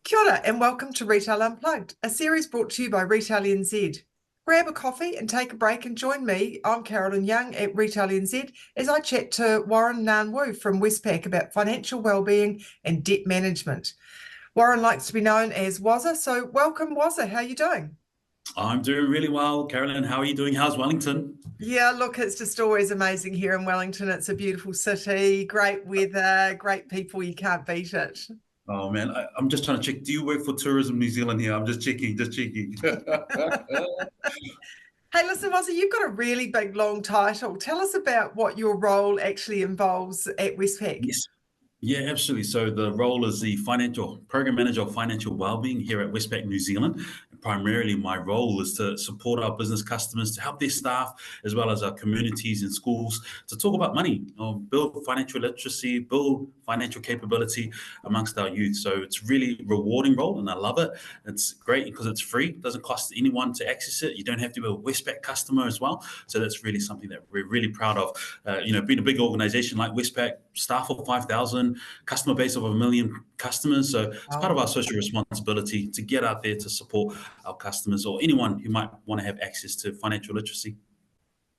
Kia ora and welcome to Retail Unplugged, a series brought to you by Retail NZ. Grab a coffee and take a break and join me, I'm Carolyn Young at Retail NZ, as I chat to Warren Ngan Woo from Westpac about financial wellbeing and debt management. Warren likes to be known as Wazza, so welcome Wazza, how are you doing? I'm doing really well, Carolyn. How are you doing? How's Wellington? Yeah, look, it's just always amazing here in Wellington. It's a beautiful city, great weather, great people, you can't beat it. Oh man, I'm just trying to check. Do you work for Tourism New Zealand here? I'm just checking, just checking. Hey, listen, Wazza, you've got a really big, long title. Tell us about what your role actually involves at Westpac. Yes. Yeah, absolutely. So the role is the financial program manager of financial wellbeing here at Westpac New Zealand. And primarily, my role is to support our business customers, to help their staff, as well as our communities and schools, to talk about money, build financial literacy, build financial capability amongst our youth. So it's really rewarding role, and I love it. It's great because it's free; it doesn't cost anyone to access it. You don't have to be a Westpac customer as well. So that's really something that we're really proud of. Being a big organisation like Westpac, staff of 5,000, customer base of 1 million customers. So it's part of Oh, our social responsibility to get out there to support our customers or anyone who might want to have access to financial literacy.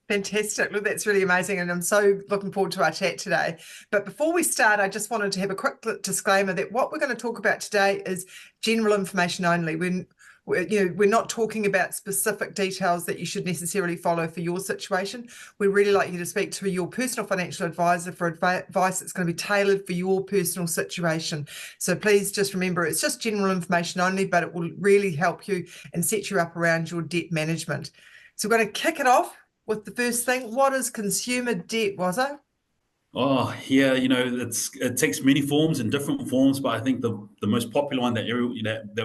fantastic. Look, that's really amazing. And I'm so looking forward to our chat today. But before we start, I just wanted to have a quick disclaimer that what we're going to talk about today is general information only. We're not talking about specific details that you should necessarily follow for your situation. We really like you to speak to your personal financial advisor for advice that's going to be tailored for your personal situation. So please just remember, it's just general information only, but it will really help you and set you up around your debt management. So we're going to kick it off with the first thing. What is consumer debt, Wazza? Oh, yeah, it takes many forms and different forms, but I think the most popular one that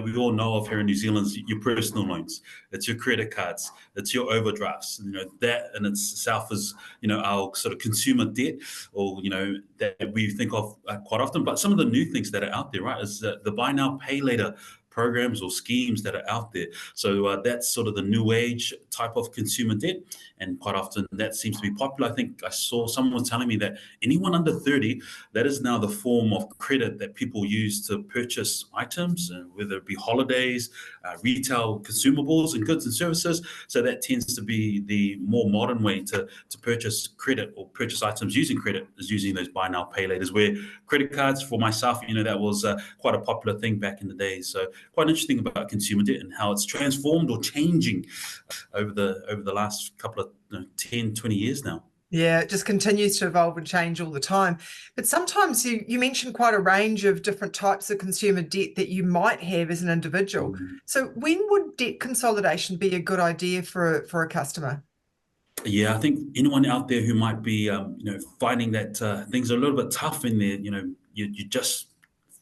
we all know of here in New Zealand is your personal loans. It's your credit cards, it's your overdrafts. That in itself is our sort of consumer debt, or that we think of quite often. But some of the new things that are out there, right, is the buy now pay later programs or schemes that are out there. So that's sort of the new age type of consumer debt, and quite often that seems to be popular. I think I saw someone was telling me that anyone under 30, that is now the form of credit that people use to purchase items, whether it be holidays, retail consumables and goods and services. So that tends to be the more modern way to purchase credit or purchase items using credit, is using those buy now pay laters, where credit cards for myself, that was quite a popular thing back in the day. So quite interesting about consumer debt and how it's transformed or changing over the last couple of 10, 20 years now. Yeah, it just continues to evolve and change all the time. But sometimes you mentioned quite a range of different types of consumer debt that you might have as an individual. So when would debt consolidation be a good idea for a customer? Yeah, I think anyone out there who might be, finding that things are a little bit tough in there, you just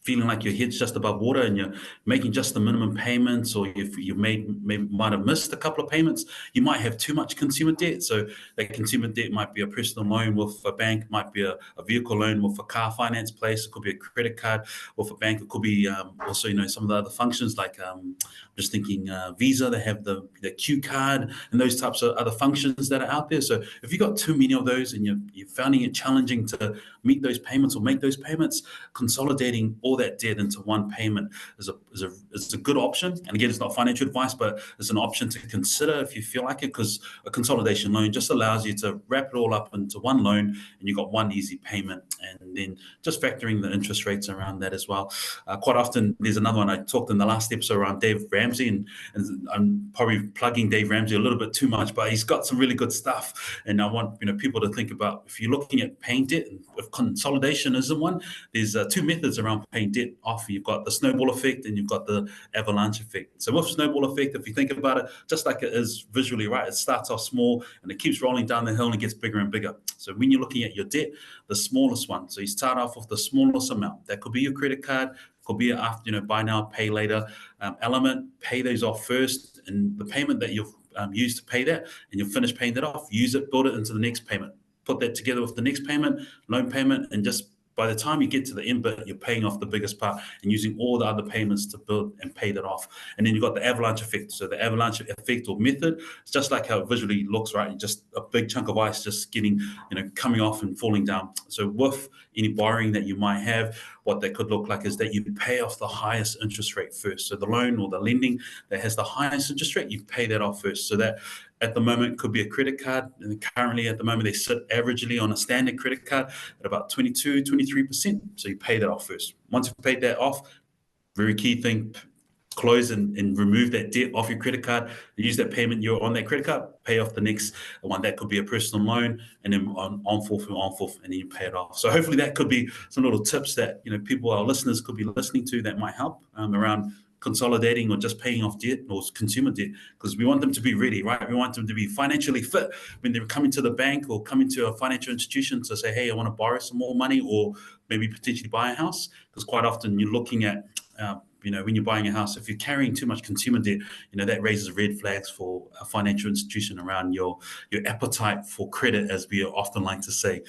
feeling like your head's just above water and you're making just the minimum payments, or if you might have missed a couple of payments, you might have too much consumer debt. So that consumer debt might be a personal loan with a bank, might be a vehicle loan with a car finance place, it could be a credit card with a bank, it could be also some of the other functions like I'm just thinking Visa, they have the Q card and those types of other functions that are out there. So if you've got too many of those and you're finding it challenging to meet those payments or make those payments, consolidating all that debt into one payment is a good option. And again, it's not financial advice, but it's an option to consider if you feel like it, because a consolidation loan just allows you to wrap it all up into one loan, and you've got one easy payment, and then just factoring the interest rates around that as well. Quite often, there's another one I talked in the last episode around Dave Ramsey, and I'm probably plugging Dave Ramsey a little bit too much, but he's got some really good stuff. And I want people to think about, if you're looking at paying debt, if consolidation isn't one, there's two methods around paying debt off. You've got the snowball effect and you've got the avalanche effect. So with snowball effect, if you think about it, just like it is visually, right, it starts off small and it keeps rolling down the hill and it gets bigger and bigger. So when you're looking at your debt, the smallest one, so you start off with the smallest amount. That could be your credit card, could be after buy now pay later element. Pay those off first, and the payment that you've used to pay that, and you'll finish paying that off, use it, build it into the next payment, put that together with the next payment, loan payment, and just by the time you get to the end bit, you're paying off the biggest part and using all the other payments to build and pay that off. And then you've got the avalanche effect. So the avalanche effect or method, it's just like how it visually looks, right? Just a big chunk of ice just getting, coming off and falling down. So with any borrowing that you might have, what that could look like is that you pay off the highest interest rate first. So the loan or the lending that has the highest interest rate, you pay that off first. So that at the moment could be a credit card. And currently at the moment, they sit averagely on a standard credit card at about 22, 23%. So you pay that off first. Once you've paid that off, very key thing, close and remove that debt off your credit card, use that payment you're on that credit card, pay off the next one. That could be a personal loan, and then on forth, and then you pay it off. So hopefully that could be some little tips that people, our listeners, could be listening to that might help around consolidating or just paying off debt or consumer debt, because we want them to be ready, right? We want them to be financially fit when they're coming to the bank or coming to a financial institution to say, hey, I want to borrow some more money or maybe potentially buy a house. Because quite often you're looking at when you're buying a house, if you're carrying too much consumer debt, that raises red flags for a financial institution around your appetite for credit, as we often like to say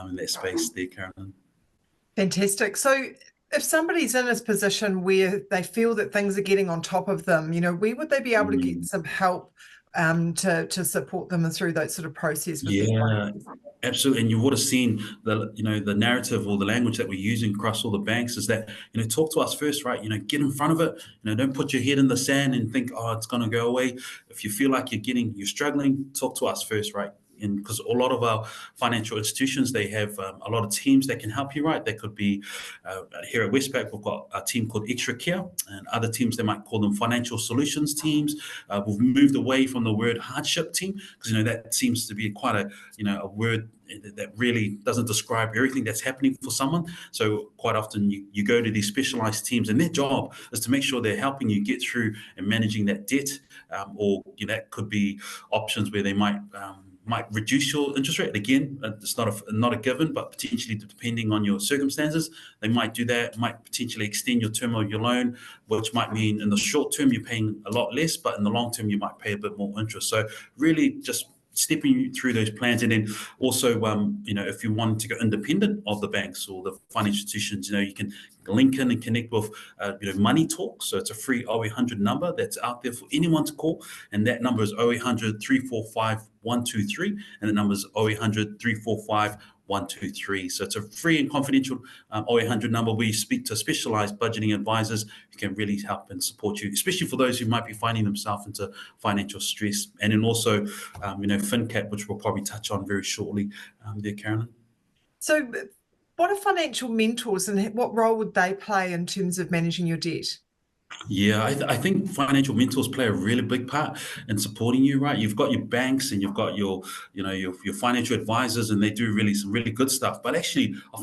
in that space there, Carolyn. Fantastic. So if somebody's in this position where they feel that things are getting on top of them, where would they be able to get some help to support them through that sort of process with their finances? Absolutely. And you would have seen the narrative or the language that we're using across all the banks is that, talk to us first, right? Get in front of it. Don't put your head in the sand and think, oh, it's going to go away. If you feel like you're struggling, talk to us first, right? And because a lot of our financial institutions, they have a lot of teams that can help you, right? That could be here at Westpac, we've got a team called Extra Care, and other teams, they might call them financial solutions teams. We've moved away from the word hardship team because, that seems to be quite a word that really doesn't describe everything that's happening for someone. So quite often you go to these specialized teams, and their job is to make sure they're helping you get through and managing that debt, or that could be options where they might reduce your interest rate. Again, it's not a given, but potentially depending on your circumstances, they might do that, might potentially extend your term of your loan, which might mean in the short term you're paying a lot less, but in the long term you might pay a bit more interest. So really just stepping you through those plans. And then also, if you want to go independent of the banks or the financial institutions, you can link in and connect with, Money Talk. So it's a free 0800 number that's out there for anyone to call. And that number is 0800 345 123. And the number is 0800 345 123. So it's a free and confidential 0800 number where you speak to specialized budgeting advisors who can really help and support you, especially for those who might be finding themselves into financial stress. And then also, FinCap, which we'll probably touch on very shortly there, Carolyn. So what are financial mentors and what role would they play in terms of managing your debt? Yeah, I think financial mentors play a really big part in supporting you, right? You've got your banks and you've got your financial advisors, and they do some really good stuff. But actually, a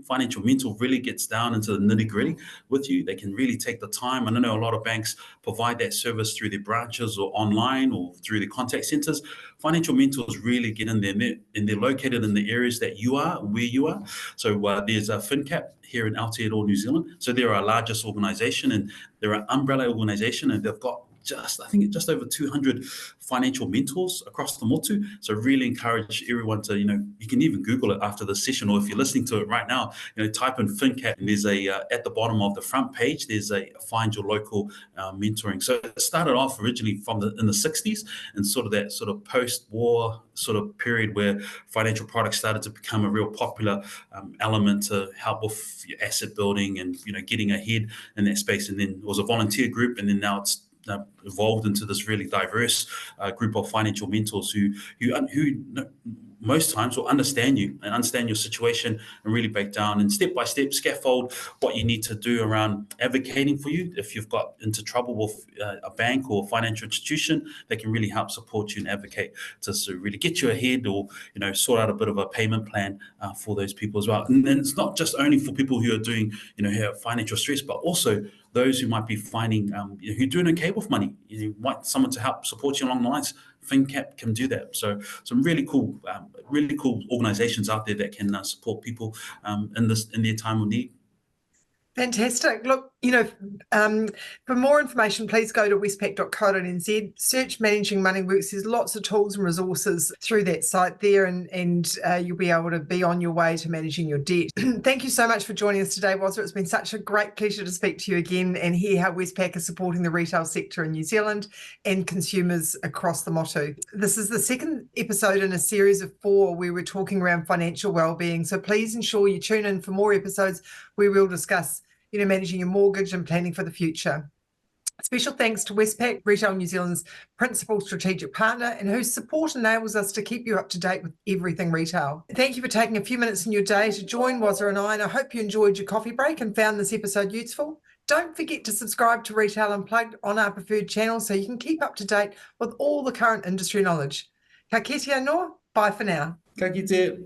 financial mentor really gets down into the nitty gritty with you. They can really take the time. And I know a lot of banks provide that service through their branches or online or through their contact centers. Financial mentors really get in there, and they're located in the areas that you are, where you are. So there's a FinCap here in Aotearoa, New Zealand. So they're our largest organization, and they're an umbrella organization, and they've got just over 200 financial mentors across the motu. So really encourage everyone to, you can even Google it after the session, or if you're listening to it right now, type in FinCap, and there's at the bottom of the front page, there's a find your local mentoring. So it started off originally in the 60s, and that post-war sort of period where financial products started to become a real popular element to help with your asset building and, getting ahead in that space. And then it was a volunteer group, and then now it's evolved into this really diverse group of financial mentors who most times will understand you and understand your situation and really break down and step by step scaffold what you need to do around advocating for you. If you've got into trouble with a bank or a financial institution, they can really help support you and advocate to really get you ahead, or sort out a bit of a payment plan for those people as well. And then it's not just only for people who are doing who have financial stress, but also those who might be finding who are doing okay with money. You want someone to help support you along the lines. FinCap can do that. So some really cool organizations out there that can support people in their time of need. Fantastic. Look, for more information, please go to westpac.co.nz, search Managing Money Works. There's lots of tools and resources through that site there, and you'll be able to be on your way to managing your debt. Thank you so much for joining us today, Wazza. It's been such a great pleasure to speak to you again and hear how Westpac is supporting the retail sector in New Zealand and consumers across the Motu. This is the second episode in a series of 4 where we're talking around financial wellbeing. So please ensure you tune in for more episodes where we'll discuss managing your mortgage and planning for the future. Special thanks to Westpac, Retail New Zealand's principal strategic partner, and whose support enables us to keep you up to date with everything retail. Thank you for taking a few minutes in your day to join Wazza and I hope you enjoyed your coffee break and found this episode useful. Don't forget to subscribe to Retail Unplugged on our preferred channel so you can keep up to date with all the current industry knowledge. Ka kite anō, bye for now. Ka kite.